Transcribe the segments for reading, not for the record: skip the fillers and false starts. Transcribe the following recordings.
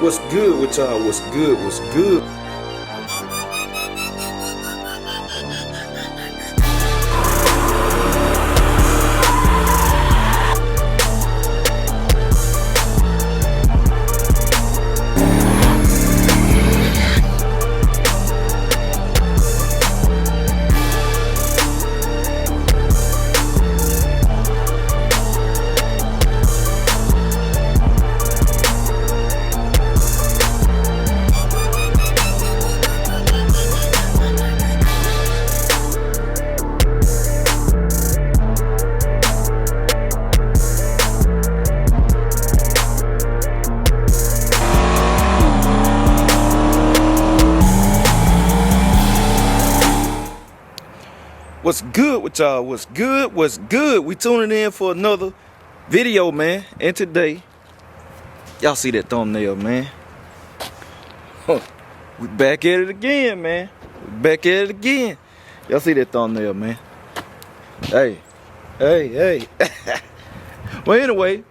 What's good with y'all? What's good? What's good? What's good with y'all? What's good? What's good? We tuning in for another video, man. And today, y'all see that thumbnail, man. We back at it again, man. We back at it again. Y'all see that thumbnail, man. Hey. Well, anyway,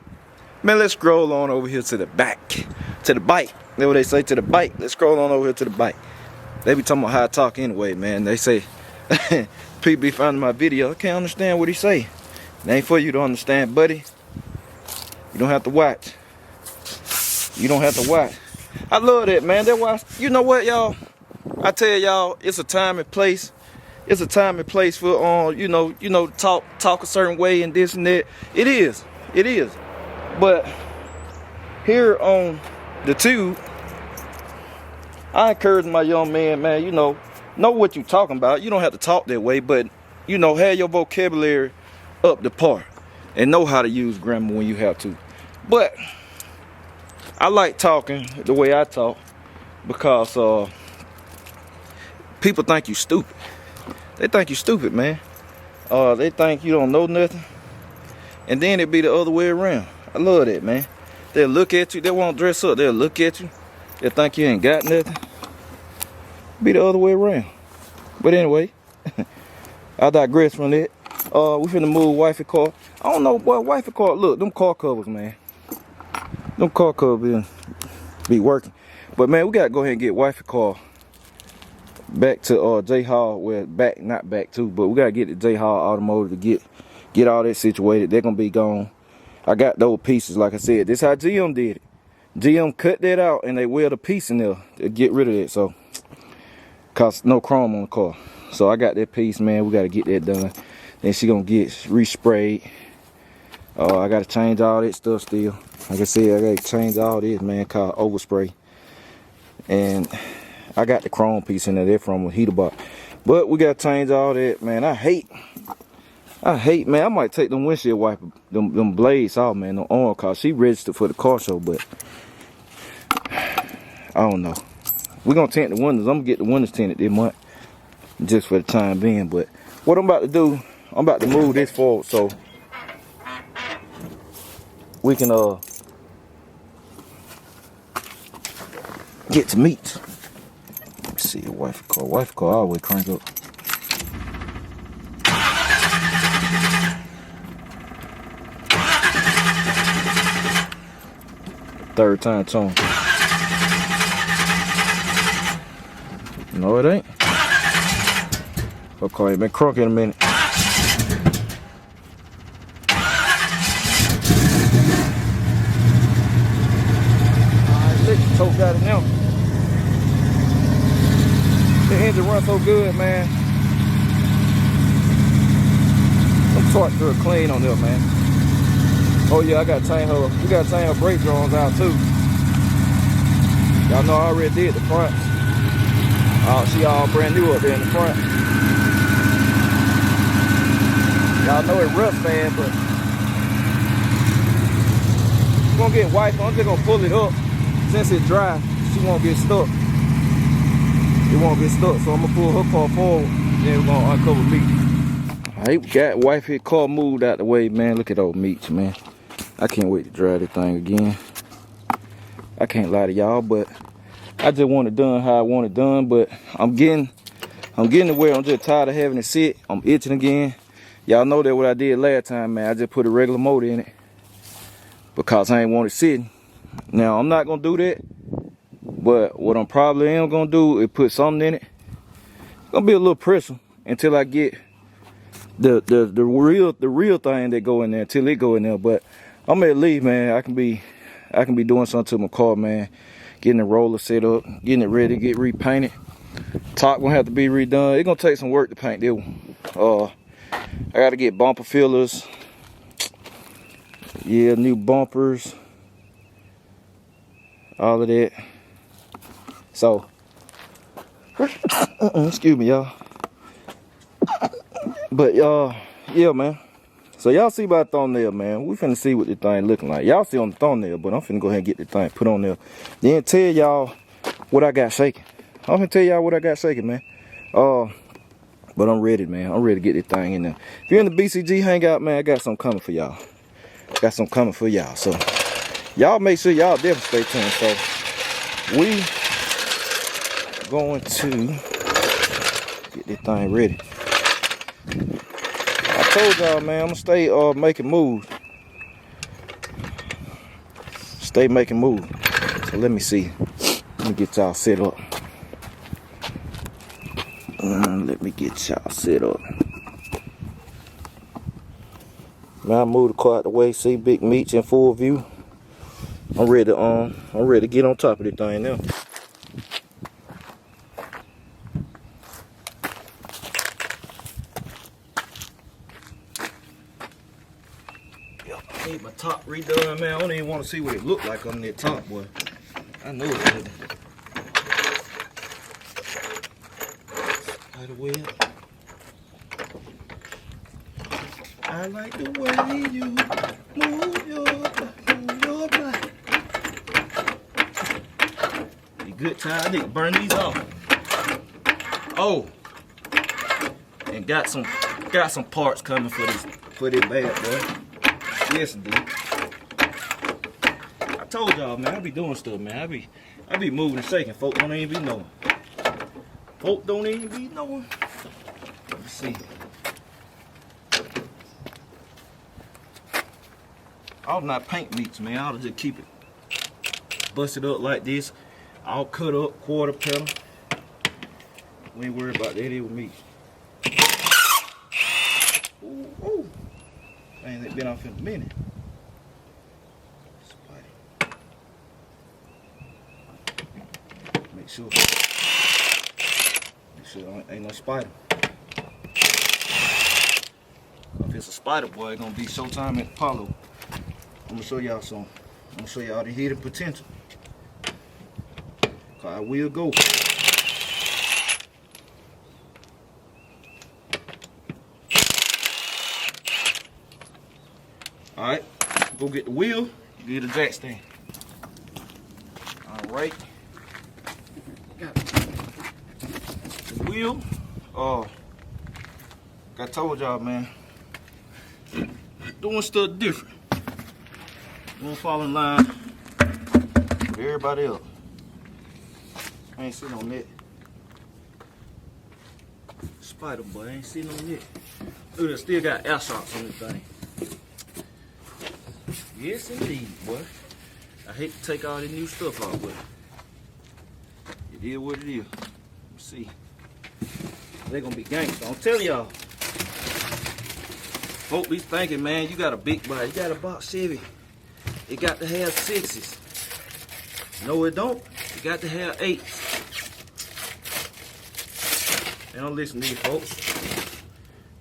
man, let's scroll on over here to the back. To the bike. That's what they say, to the bike. Let's scroll on over here to the bike. They be talking about how I talk anyway, man. They say... people be finding my video. I can't understand what he say. It ain't for you to understand, buddy. You don't have to watch. You don't have to watch. I love that, man. That's why, you know what, y'all? I tell y'all, it's a time and place. It's a time and place for you know, talk a certain way and this and that. It is. But here on the tube, I encourage my young man, you know what you talking about. You don't have to talk that way, but you know, have your vocabulary up to par and know how to use grammar when you have to. But I like talking the way I talk because people think you stupid. They think you stupid, man. They think you don't know nothing, and then it be the other way around. I love that, man. They'll look at you. They won't dress up. They'll look at you. They'll think you ain't got nothing. Be the other way around. But anyway, I digress from that. We finna move wifey car. I don't know, boy, wifey car. Look, them car covers, man. Them car covers be working. But man, we gotta go ahead and get wifey car back to J Hall. Well, not back to, but we gotta get to J Hall Automotive to get all that situated. They're gonna be gone. I got those pieces, like I said. This how GM did it. GM cut that out and they weld a piece in there to get rid of that. So. Cause no chrome on the car. So I got that piece, man. We gotta get that done. Then she gonna get resprayed. I gotta change all that stuff still. Like I said, I gotta change all this, man, called overspray. And I got the chrome piece in there. They're from a heater box. But we gotta change all that, man. I hate, man. I might take them windshield wiper, them blades off, man, no arm, cause she registered for the car show, but I don't know. We're gonna tint the windows. I'm gonna get the windows tinted this month, just for the time being. But what I'm about to do, I'm about to move this forward so we can get to MEECH. Let's see, wifey car always crank up. Third time tone. No, it ain't. Okay, been crunk in a minute. Alright, tote got it now. The engine runs so good, man. I'm torch real clean on there, man. Oh yeah, I gotta change her. We gotta change her brake drones out too. Y'all know I already did the front. She all brand new up there in the front. Y'all know it rough bad, but we're gonna get wiped. I'm just gonna pull it up. Since it's dry, she won't get stuck. It won't get stuck, so I'm gonna pull her car forward. Then we're gonna uncover MEECH. Alright, we got wifey car moved out the way, man. Look at old MEECH, man. I can't wait to drive this thing again. I can't lie to y'all, but I just want it done how I want it done, but I'm getting to where I'm just tired of having it sit. I'm itching again. Y'all know that what I did last time, man. I just put a regular motor in it because I ain't want it sitting. Now, I'm not going to do that But what I'm probably am gonna do is put something in it. It's gonna be a little pressure until I get the real thing that go in there, till it go in there. But I'm at least, man, I can be doing something to my car, man. Getting the roller set up, getting it ready to get repainted. Top gonna have to be redone. It's gonna take some work to paint this one. I gotta get bumper fillers. Yeah, new bumpers. All of that. So, excuse me, y'all. But yeah, man. So y'all see about the thumbnail, man. We finna see what this thing looking like. Y'all see on the thumbnail, but I'm finna go ahead and get this thing put on there. Then tell y'all what I got shaking. I'm gonna tell y'all what I got shaking, man. But I'm ready, man. I'm ready to get this thing in there. If you're in the BCG Hangout, man, I got something coming for y'all. Got something coming for y'all. So y'all make sure y'all definitely stay tuned. So we going to get this thing ready. I told y'all, man, I'm gonna stay making moves. Stay making moves. So let me see. Let me get y'all set up. Let me get y'all set up. Now I move the car out the way. See Big Meech in full view. I'm ready to get on top of this thing now. I need my top redone, man. I don't even want to see what it look like on that top, boy. I know it's good. Spider web. I like the way you move your body. Be good time. I need to burn these off. Oh, and got some parts coming for this bad boy. Yes, indeed. I told y'all, man, I be doing stuff, man. I be moving and shaking. Folk don't even be knowing. Folk don't even be knowing. Let's see. I'll not paint meats, man. I'll just keep it busted up like this. I'll cut up quarter pedal. We ain't worried about that here with me. Ooh, ooh. Man, they been off in a minute. Make sure ain't no spider. If it's a spider, boy, it's gonna be showtime at Apollo. I'm gonna show y'all some. I'm gonna show y'all the hidden potential. Cause I will go. Alright, go get the wheel, get the jack stand. Alright. Got the wheel. I told y'all, man. Doing stuff different. Won't fall in line with everybody else. I ain't sitting on that. Spider boy, I ain't sitting on that. Look, it still got air shots on this thing. Yes, indeed, boy. I hate to take all this new stuff off, but it is what it is. Let's see. They're gonna be gangsta. I'm telling y'all. Folk be thinking, man, you got a big body. You got a box Chevy. It got to have 6s. No, it don't. It got to have 8s. And don't listen to these folks.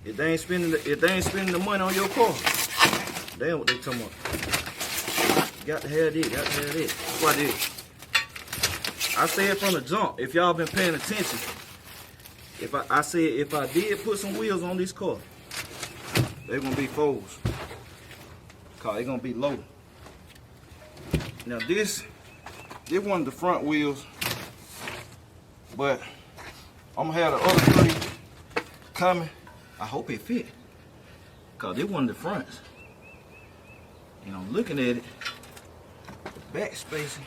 If they ain't spending the money on your car, they know what they talking about. You got to have this, got to have this. That's what it is. I said from the jump, if y'all been paying attention, I said if I did put some wheels on this car, they're gonna be foes. Cause they're gonna be low. Now this one of the front wheels, but I'm gonna have the other 3 coming. I hope it fit. Cause this one of the fronts. And I'm looking at it, the back spacing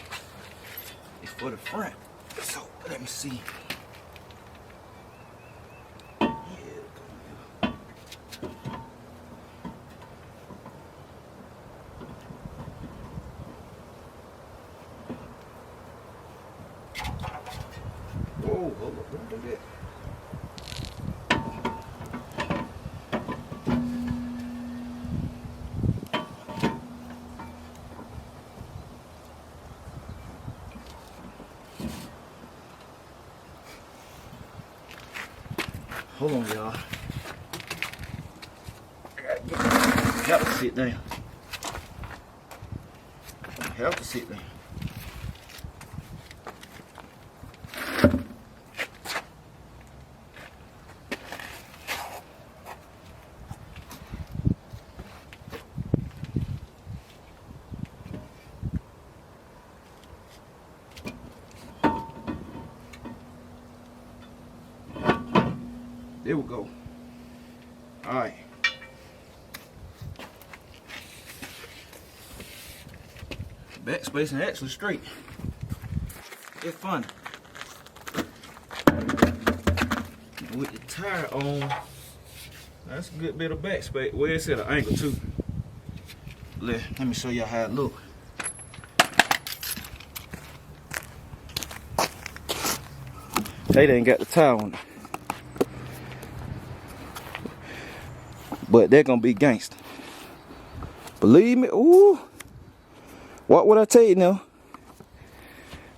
is for the front. So let me see. Whoa, hold up, don't do that. Hold on, y'all. I have to sit down. I have to sit down. There we go. All right. Backspace and actually straight. It's fun. With the tire on, that's a good bit of backspace. Well, it's at an angle too. Let me show y'all how it look. They ain't got the tire on it. But they're gonna be gangster. Believe me, ooh. What would I tell you now?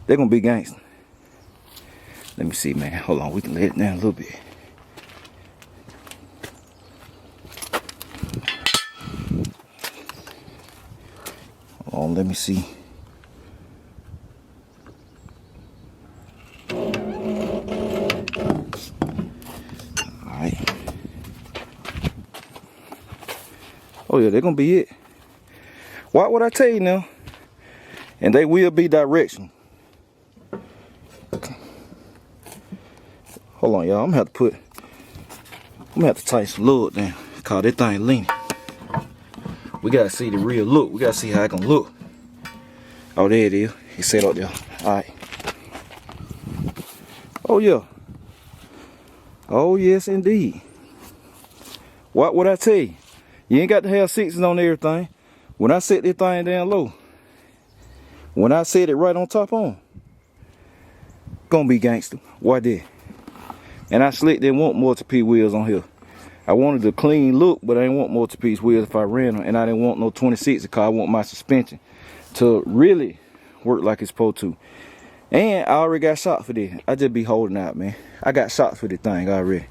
They're gonna be gangster. Let me see, man. Hold on, we can let it down a little bit. Hold on, let me see. Alright. Oh yeah, they're gonna be it. What would I tell you now? And they will be directional. Okay. Hold on, y'all. I'm gonna have to tighten some load down. Cause that thing leaning. We gotta see the real look. We gotta see how it gonna look. Oh, there it is. It's set up there. Alright. Oh yeah. Oh yes indeed. What would I tell you? You ain't got to have sixes on everything. When I set this thing down low, when I set it right on top on, gonna be gangster. Why did? And I slick didn't want multi-piece wheels on here. I wanted a clean look, but I didn't want multi-piece wheels if I ran them. And I didn't want no 26 because I want my suspension to really work like it's supposed to. And I already got shot for this. I just be holding out, man. I got shot for this thing already.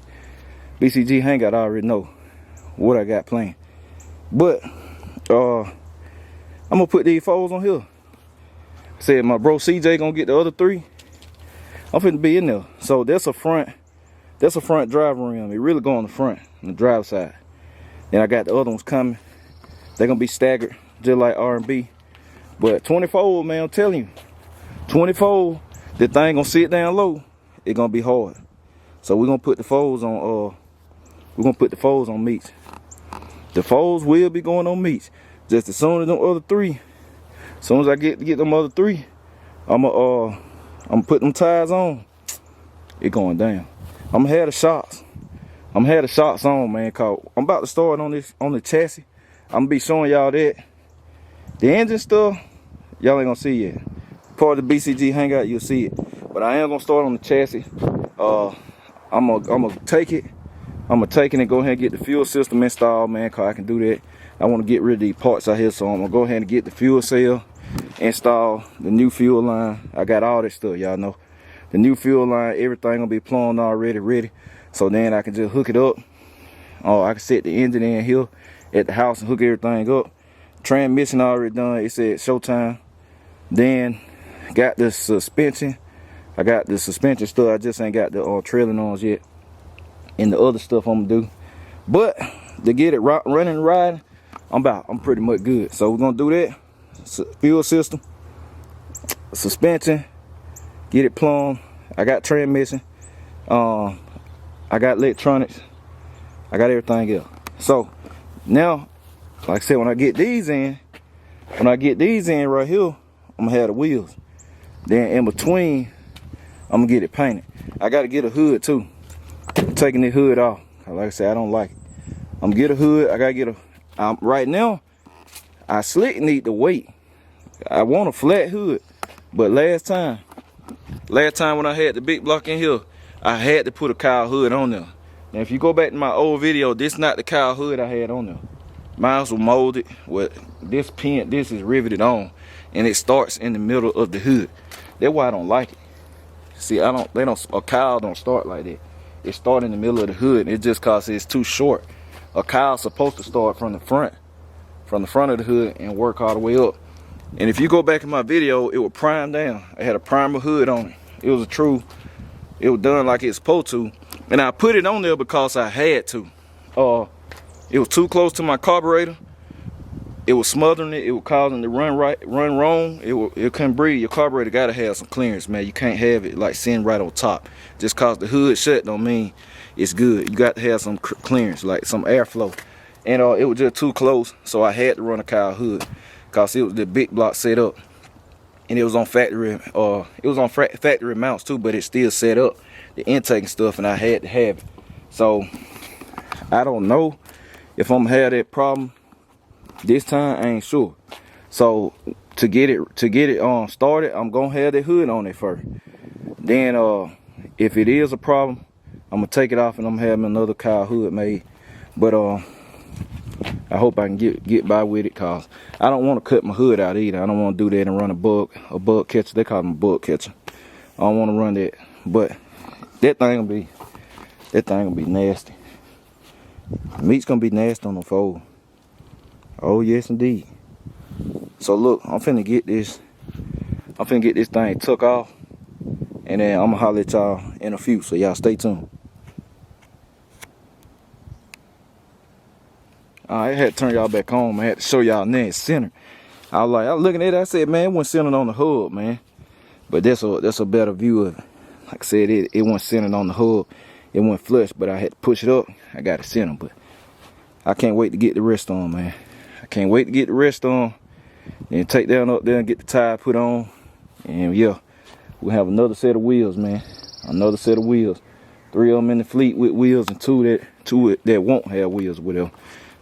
BCG Hangout, I already know what I got planned. But I'm gonna put these fours on here. Said my bro CJ gonna get the other three. I'm finna be in there. So that's a front driver rim. It really go on the front, on the drive side. Then I got the other ones coming. They're gonna be staggered, just like R&B. But 24, man, I'm telling you, 24, the thing gonna sit down low. It gonna be hard. So we're gonna put the fours on. MEECH. The fours will be going on MEECH. Just as soon as them other three. As soon as I get them other three, I'm put them tires on. It going down. I'm gonna have the shots. I'm gonna have the shots on, man. Cause I'm about to start on the chassis. I'm gonna be showing y'all that. The engine stuff, y'all ain't gonna see yet. Part of the BCG Hangout, you'll see it. But I am gonna start on the chassis. I'm gonna take it. I'm gonna take it and go ahead and get the fuel system installed, man. Cause I can do that. I want to get rid of these parts out here, so I'm gonna go ahead and get the fuel cell, install the new fuel line. I got all this stuff, y'all know. The new fuel line, everything gonna be plumbed already, ready. So then I can just hook it up. I can set the engine in here at the house and hook everything up. Transmission already done. It said showtime. Then got the suspension. I got the suspension stuff. I just ain't got the trailing arms yet. And the other stuff I'm gonna do. But to get it running and riding, I'm pretty much good. So we're gonna do that. Fuel system, suspension, get it plumbed. I got transmission. I got electronics. I got everything else. So now, like I said, when I get these in right here, I'm gonna have the wheels. Then in between, I'm gonna get it painted. I gotta get a hood too. I'm taking the hood off. Like I said, I don't like it. I'm gonna get a hood. I gotta get a. Right now, I slick need to wait. I want a flat hood, but last time Last time when I had the big block in here, I had to put a cowl hood on there. Now if you go back to my old video, this is not the cowl hood I had on there. Mine was molded with this pin. This is riveted on, and it starts in the middle of the hood. That's why I don't like it. See, a cowl don't start like that. It starts in the middle of the hood. It's just cause it's too short. A cow's supposed to start from the front of the hood and work all the way up. And if you go back in my video, it would prime down. I had a primer hood on it. It was done like it's supposed to. And I put it on there because I had to. It was too close to my carburetor. It was smothering it. It was causing it to run wrong. It couldn't breathe. Your carburetor gotta have some clearance, man. You can't have it like sitting right on top. Just cause the hood shut don't mean it's good. You got to have some clearance, like some airflow. And it was just too close, so I had to run a cowl hood, cause it was the big block set up, and it was on factory. Factory mounts too, but it still set up the intake and stuff, and I had to have it. So I don't know if I'm gonna have that problem this time. I ain't sure. So to get it started, I'm gonna have the hood on it first. Then if it is a problem, I'm gonna take it off and I'm gonna have another cowl hood made. But I hope I can get by with it, cause I don't want to cut my hood out either. I don't want to do that and run a bug catcher. They call them a bug catcher. I don't want to run that. But that thing gonna be nasty. Meat's gonna be nasty on the fold. Oh yes indeed. So look, I'm finna get this thing took off, and then I'm gonna holler at y'all in a few. So y'all stay tuned. I had to turn y'all back on. I had to show y'all now it's centered. I was looking at it. I said, man, it wasn't centered on the hub, man. But that's a better view of it. Like I said, it wasn't centered on the hub. It wasn't flush, but I had to push it up. I got it centered, but I can't wait to get the rest on, man. I can't wait to get the rest on, and take that up there and get the tire put on. And yeah, we'll have another set of wheels, man. Another set of wheels. 3 of them in the fleet with wheels, and two that won't have wheels with them.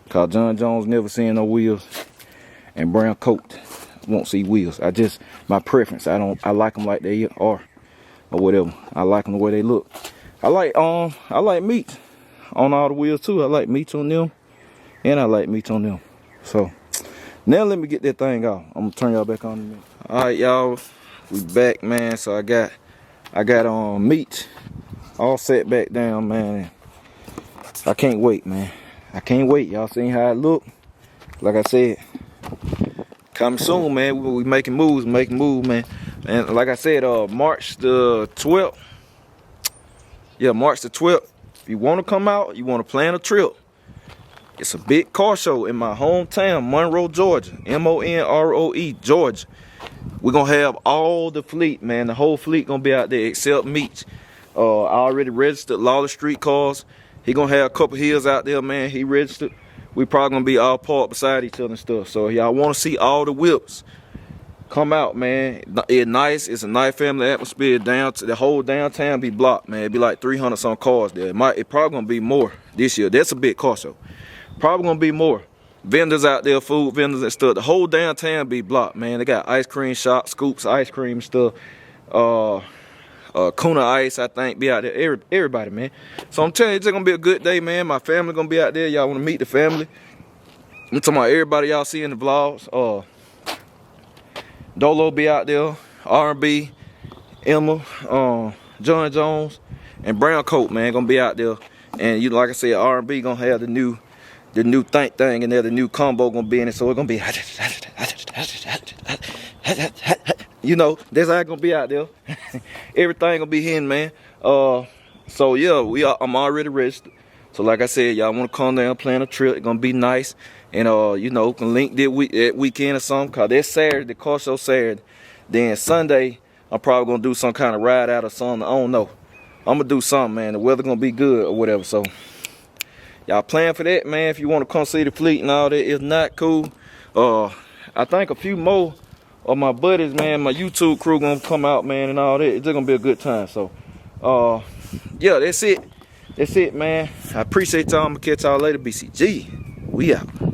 Cause John Jones never seen no wheels, and Brown Coat won't see wheels. My preference. I like them like they are, or whatever. I like them the way they look. I like meat on all the wheels too. I like meat on them, and I like meat on them. So now let me get that thing off. I'm gonna turn y'all back on in a minute. All right, y'all, we back, man. So I got meat all set back down, man. I can't wait, man. I can't wait. Y'all seen how it look? Like I said, coming soon, man. We making moves, man. And like I said, March the 12th. Yeah, March the 12th. If you want to come out, you want to plan a trip, it's a big car show in my hometown, Monroe, Georgia. M-O-N-R-O-E, Georgia. We're going to have all the fleet, man. The whole fleet going to be out there except MEECH. I already registered Lawless Street Cars. He gonna have a couple hills out there, man. He registered. We probably gonna be all parked beside each other and stuff. So y'all want to see all the whips, come out, man. It's nice. It's a nice family atmosphere. The whole downtown be blocked, man. It be like 300 some cars there. It probably gonna be more this year. That's a big car show. Probably gonna be more vendors out there, food vendors and stuff. The whole downtown be blocked, man. They got ice cream shops, Scoops ice cream and stuff. Kuna Ice, I think, be out there. Everybody, man. So I'm telling you, it's gonna be a good day, man. My family gonna be out there. Y'all wanna meet the family. I'm talking about everybody y'all see in the vlogs. Dolo be out there. R&B, Emma, John Jones, and Brown Coat, man, gonna be out there. And you, like I said, R&B gonna have the new think thing in there. The new combo gonna be in it. So it's gonna be, you know, that's how it's gonna be out there. Everything gonna be in, man. So yeah, I'm already registered. So like I said, y'all wanna come down, plan a trip. It's gonna be nice. And you know, can link that weekend or something. Cause that's Saturday, the car show Saturday. Then Sunday, I'm probably gonna do some kind of ride out or something. I don't know. I'm gonna do something, man. The weather gonna be good or whatever. So y'all plan for that, man. If you wanna come see the fleet and all that, it's not cool. I think a few more of my buddies, man, my YouTube crew gonna come out, man, and all that. It's gonna be a good time. So yeah, that's it, man. I appreciate y'all. I'm gonna catch y'all later. BCG, we out.